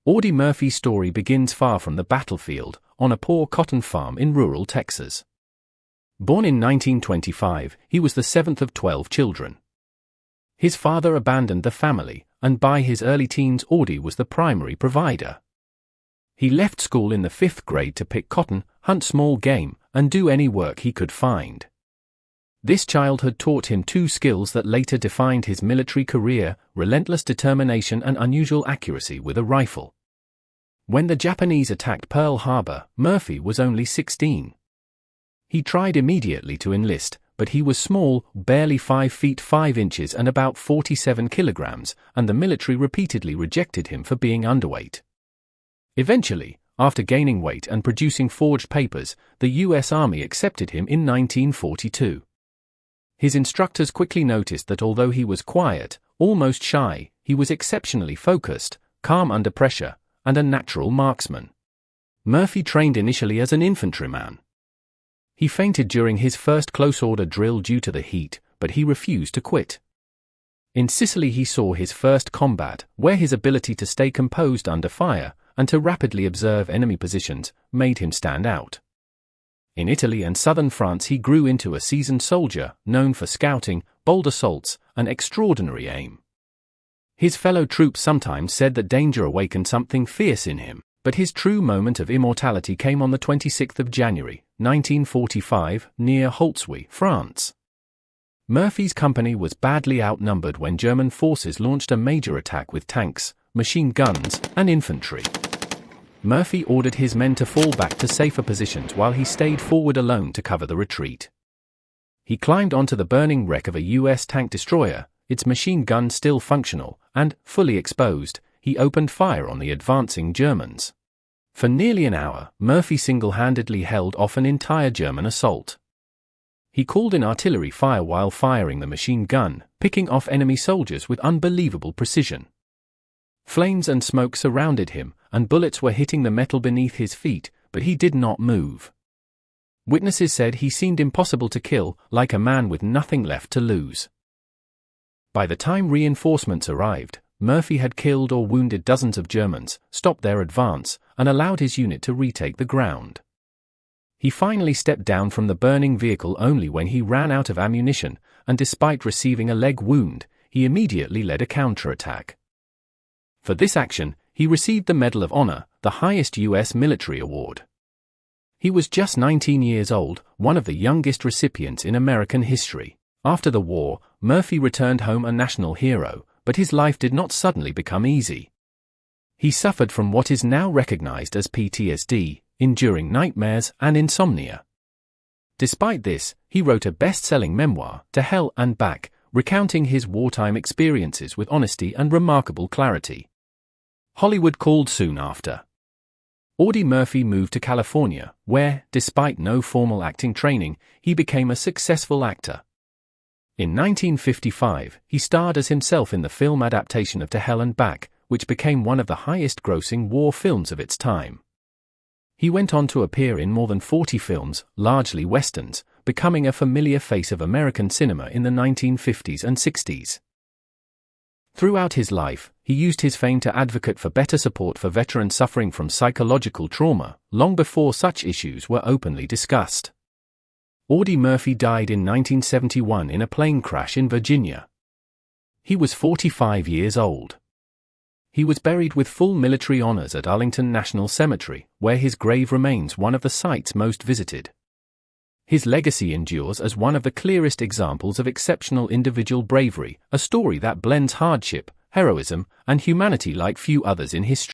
Audie Murphy's story begins far from the battlefield, on a poor cotton farm in rural Texas. Born in 1925, he was the seventh of 12 children. His father abandoned the family, and by his early teens Audie was the primary provider. He left school in the 5th grade to pick cotton, hunt small game, and do any work he could find. This childhood taught him two skills that later defined his military career: relentless determination and unusual accuracy with a rifle. When the Japanese attacked Pearl Harbor, Murphy was only 16. He tried immediately to enlist, but he was small, barely 5 feet 5 inches and about 47 kilograms, and the military repeatedly rejected him for being underweight. Eventually, after gaining weight and producing forged papers, the U.S. Army accepted him in 1942. His instructors quickly noticed that although he was quiet, almost shy, he was exceptionally focused, calm under pressure, and a natural marksman. Murphy trained initially as an infantryman. He fainted during his first close-order drill due to the heat, but he refused to quit. In Sicily he saw his first combat, where his ability to stay composed under fire, and to rapidly observe enemy positions, made him stand out. In Italy and southern France he grew into a seasoned soldier, known for scouting, bold assaults, and extraordinary aim. His fellow troops sometimes said that danger awakened something fierce in him, but his true moment of immortality came on the 26th of January, 1945, near Holtzwihr, France. Murphy's company was badly outnumbered when German forces launched a major attack with tanks, machine guns, and infantry. Murphy ordered his men to fall back to safer positions while he stayed forward alone to cover the retreat. He climbed onto the burning wreck of a U.S. tank destroyer, its machine gun still functional, and, fully exposed, he opened fire on the advancing Germans. For nearly an hour, Murphy single-handedly held off an entire German assault. He called in artillery fire while firing the machine gun, picking off enemy soldiers with unbelievable precision. Flames and smoke surrounded him, and bullets were hitting the metal beneath his feet, but he did not move. Witnesses said he seemed impossible to kill, like a man with nothing left to lose. By the time reinforcements arrived, Murphy had killed or wounded dozens of Germans, stopped their advance, and allowed his unit to retake the ground. He finally stepped down from the burning vehicle only when he ran out of ammunition, and despite receiving a leg wound, he immediately led a counterattack. For this action, he received the Medal of Honor, the highest U.S. military award. He was just 19 years old, one of the youngest recipients in American history. After the war, Murphy returned home a national hero, but his life did not suddenly become easy. He suffered from what is now recognized as PTSD, enduring nightmares and insomnia. Despite this, he wrote a best-selling memoir, To Hell and Back, recounting his wartime experiences with honesty and remarkable clarity. Hollywood called soon after. Audie Murphy moved to California, where, despite no formal acting training, he became a successful actor. In 1955, he starred as himself in the film adaptation of To Hell and Back, which became one of the highest-grossing war films of its time. He went on to appear in more than 40 films, largely westerns, becoming a familiar face of American cinema in the 1950s and 60s. Throughout his life, he used his fame to advocate for better support for veterans suffering from psychological trauma, long before such issues were openly discussed. Audie Murphy died in 1971 in a plane crash in Virginia. He was 45 years old. He was buried with full military honors at Arlington National Cemetery, where his grave remains one of the sites most visited. His legacy endures as one of the clearest examples of exceptional individual bravery, a story that blends hardship, heroism, and humanity like few others in history.